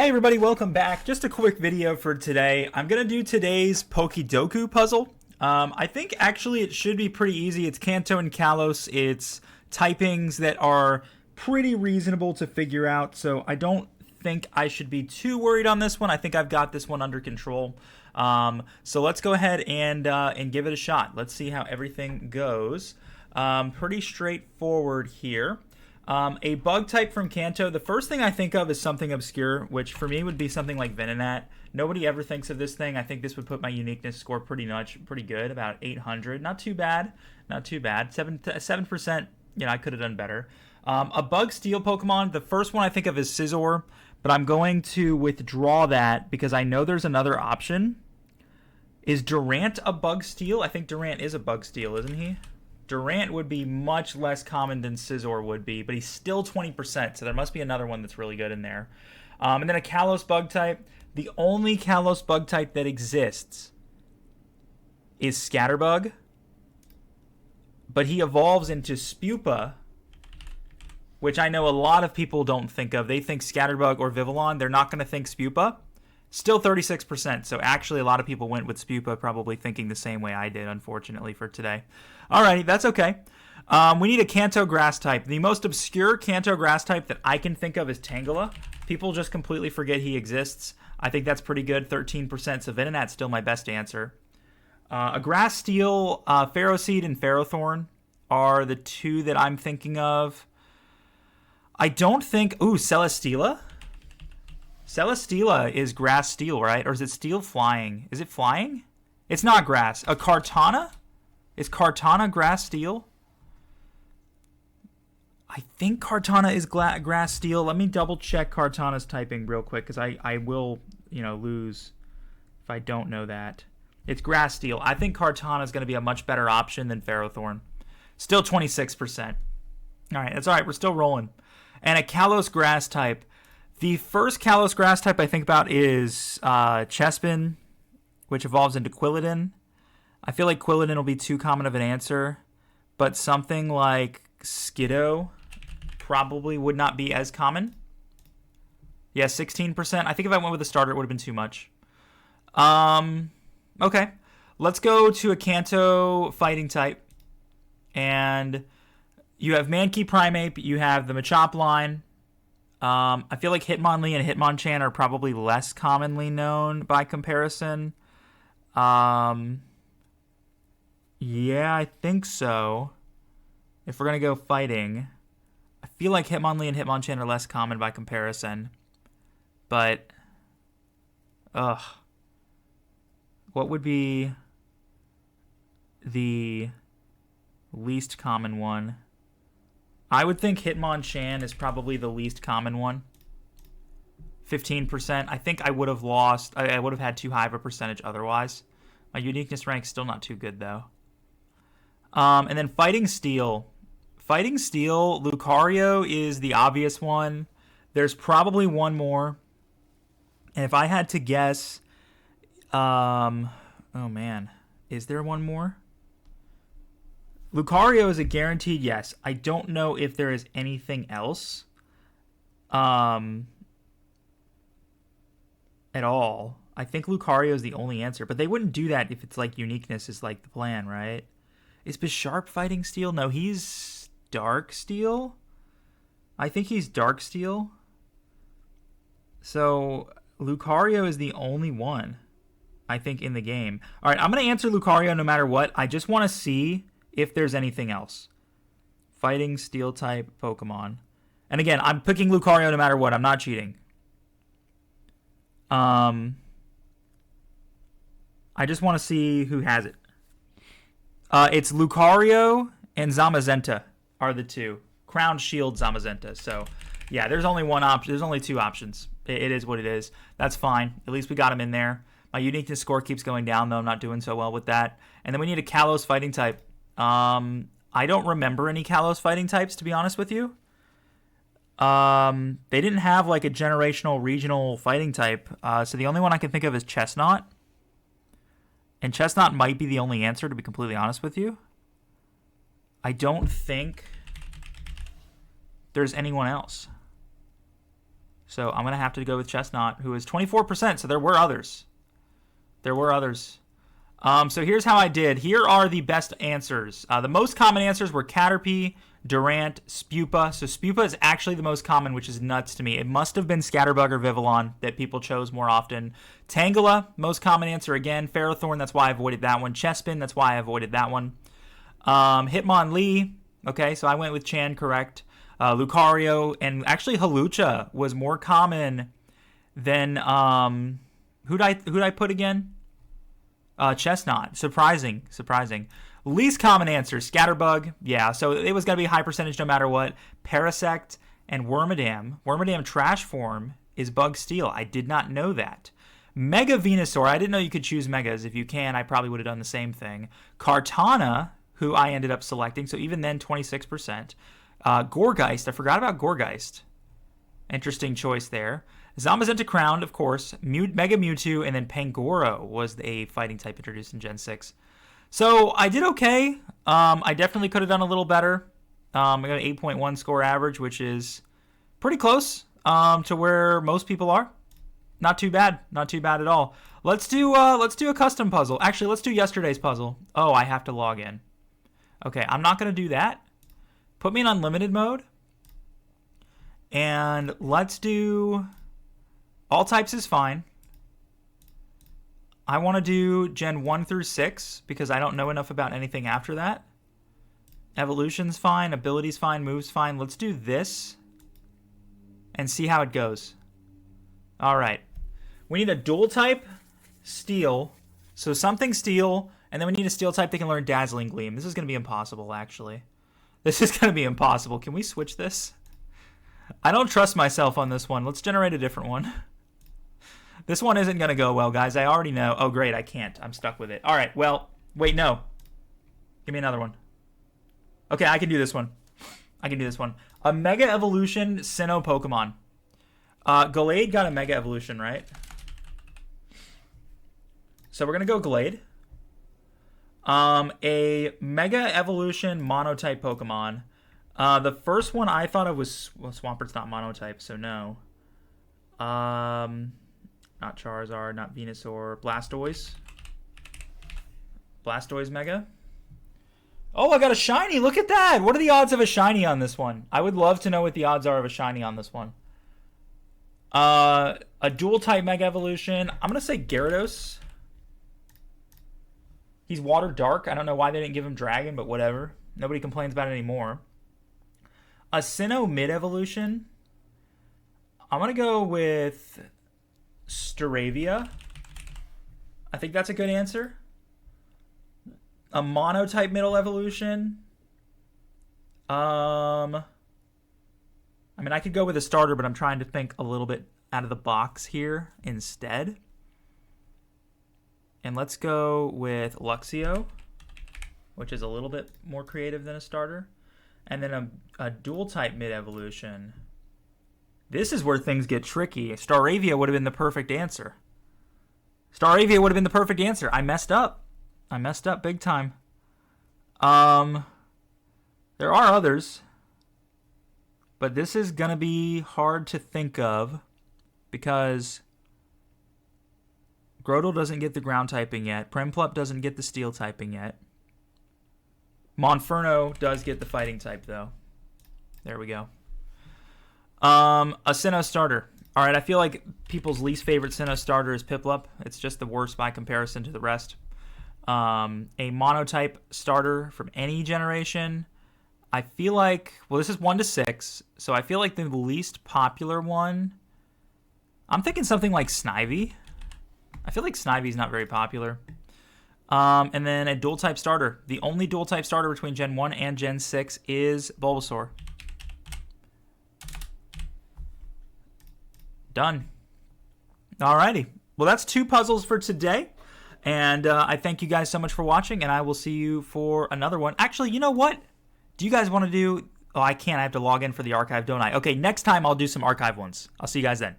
Hey everybody, welcome back. Just a quick video for today. I'm going to do today's Pokedoku puzzle. I think actually it should be pretty easy. It's Kanto and Kalos. It's typings that are pretty reasonable to figure out, so I don't think I should be too worried on this one. I think I've got this one under control. So let's go ahead and give it a shot. Let's see how everything goes. Pretty straightforward here. A bug type from Kanto, the first thing I think of is something obscure, which for me would be something like Venonat. Nobody ever thinks of this thing. I think this would put my uniqueness score pretty good, about 800. Not too bad, not too bad. 7%, I could have done better. A bug steel Pokemon, the first one I think of is Scizor, but I'm going to withdraw that because I know there's another option. Is Durant a bug steel? I think Durant is a bug steel, isn't he? Durant would be much less common than Scizor would be, but he's still 20%, so there must be another one that's really good in there. And then a Kalos bug type. The only Kalos bug type that exists is Scatterbug, but he evolves into Spupa, which I know a lot of people don't think of. They think Scatterbug or Vivillon. They're not going to think Spupa. Still 36%, so actually a lot of people went with Spupa, probably thinking the same way I did, unfortunately, for today. Alrighty, that's okay. We need a Kanto grass type. The most obscure Kanto grass type that I can think of is Tangela. People just completely forget he exists. I think that's pretty good, 13%, so Venonat's still my best answer. A grass steel, Ferroseed and Ferrothorn are the two that I'm thinking of. I don't think... Ooh, Celesteela? Celesteela is grass steel, right? Or is it steel flying? Is it flying? It's not grass. A Kartana? Is Kartana grass steel? I think Kartana is grass steel. Let me double check Kartana's typing real quick because I will, lose if I don't know that. It's grass steel. I think Kartana is going to be a much better option than Ferrothorn. Still 26%. All right, that's all right. We're still rolling. And a Kalos grass type. The first Kalos grass type I think about is Chespin, which evolves into Quilladin. I feel like Quilladin will be too common of an answer, but something like Skiddo probably would not be as common. Yeah, 16%. I think if I went with a starter, it would have been too much. Okay. Let's go to a Kanto fighting type. And you have Mankey Primeape. You have the Machop line. I feel like Hitmonlee and Hitmonchan are probably less commonly known by comparison. Yeah, I think so. If we're going to go fighting, I feel like Hitmonlee and Hitmonchan are less common by comparison. But, what would be the least common one? I would think Hitmonchan is probably the least common one. 15%. I think I would have lost. I would have had too high of a percentage otherwise. My uniqueness rank's still not too good, though. And then Fighting Steel. Fighting Steel, Lucario is the obvious one. There's probably one more. And if I had to guess... oh, man. Is there one more? Lucario is a guaranteed yes. I don't know if there is anything else at all. I think Lucario is the only answer, but they wouldn't do that if it's like uniqueness is like the plan, right? Is Bisharp Fighting Steel? No, he's Dark Steel. I think he's Dark Steel. So Lucario is the only one, I think, in the game. All right, I'm going to answer Lucario no matter what. I just want to see if there's anything else. Fighting Steel type Pokemon. And again, I'm picking Lucario no matter what. I'm not cheating. I just want to see who has it. It's Lucario and Zamazenta are the two. Crown Shield Zamazenta. So, yeah, there's only one option. There's only two options. It is what it is. That's fine. At least we got him in there. My uniqueness score keeps going down, though. I'm not doing so well with that. And then we need a Kalos fighting type. I don't remember any Kalos fighting types, to be honest with you. They didn't have like a generational regional fighting type. So the only one I can think of is Chestnut. And Chestnut might be the only answer, to be completely honest with you. I don't think there's anyone else. So I'm going to have to go with Chestnut, who is 24%. So there were others. There were others. So here's how I did. Here are the best answers. The most common answers were Caterpie, Durant, Spupa. So Spupa is actually the most common, which is nuts to me. It must have been Scatterbug or Vivillon that people chose more often. Tangela, most common answer again. Ferrothorn, that's why I avoided that one. Chespin, that's why I avoided that one. Hitmonlee, okay, so I went with Chan, correct. Lucario, and actually Hawlucha was more common than, who'd I put again? Chestnut, surprising. Least common answer, Scatterbug. Yeah, so it was going to be a high percentage no matter what. Parasect and Wormadam. Wormadam trash form is Bug Steel. I did not know that. Mega Venusaur. I didn't know you could choose Megas. If you can, I probably would have done the same thing. Kartana, who I ended up selecting. So even then, 26%. Gourgeist. I forgot about Gourgeist. Interesting choice there. Zamazenta Crowned, of course. Mega Mewtwo, and then Pangoro was a fighting type introduced in Gen 6. So I did okay. I definitely could have done a little better. I got an 8.1 score average, which is pretty close to where most people are. Not too bad. Not too bad at all. Let's do a custom puzzle. Actually, let's do yesterday's puzzle. Oh, I have to log in. Okay, I'm not going to do that. Put me in unlimited mode. And let's do... All types is fine. I want to do Gen 1 through 6 because I don't know enough about anything after that. Evolution's fine, ability's fine, move's fine. Let's do this and see how it goes. All right. We need a dual type steel. So something steel, and then we need a steel type that can learn Dazzling Gleam. This is going to be impossible, actually. This is going to be impossible. Can we switch this? I don't trust myself on this one. Let's generate a different one. This one isn't going to go well, guys. I already know. Oh, great. I can't. I'm stuck with it. All right. Well, wait, no. Give me another one. Okay, I can do this one. I can do this one. A Mega Evolution Sinnoh Pokemon. Gallade got a Mega Evolution, right? So we're going to go Gallade. A Mega Evolution Monotype Pokemon. The first one I thought of was... Well, Swampert's not Monotype, so no. Not Charizard, not Venusaur. Blastoise. Blastoise Mega. Oh, I got a shiny. Look at that. What are the odds of a shiny on this one? I would love to know what the odds are of a shiny on this one. A dual type Mega Evolution. I'm going to say Gyarados. He's Water Dark. I don't know why they didn't give him Dragon, but whatever. Nobody complains about it anymore. A Sinnoh Mid Evolution. I'm going to go with Staravia. I think that's a good answer. A Monotype Middle Evolution. I mean, I could go with a starter, but I'm trying to think a little bit out of the box here instead. And let's go with Luxio, which is a little bit more creative than a starter. And then a dual type mid evolution. This is where things get tricky. Staravia would have been the perfect answer. Staravia would have been the perfect answer. I messed up. I messed up big time. There are others, but this is going to be hard to think of because Grotle doesn't get the ground typing yet. Primplup doesn't get the steel typing yet. Monferno does get the fighting type, though. There we go. A Sinnoh starter. All right, I feel like people's least favorite Sinnoh starter is Piplup. It's just the worst by comparison to the rest. A monotype starter from any generation. I feel like, well, this is 1 to 6, so I feel like the least popular one, I'm thinking something like Snivy. I feel like Snivy's not very popular. And then a dual type starter. The only dual type starter between Gen 1 and Gen 6 is Bulbasaur. Done. Alrighty. Well, that's 2 puzzles for today. And I thank you guys so much for watching, and I will see you for another one. Actually, you know what? Do you guys want to do... Oh, I can't. I have to log in for the archive, don't I? Okay, next time I'll do some archive ones. I'll see you guys then.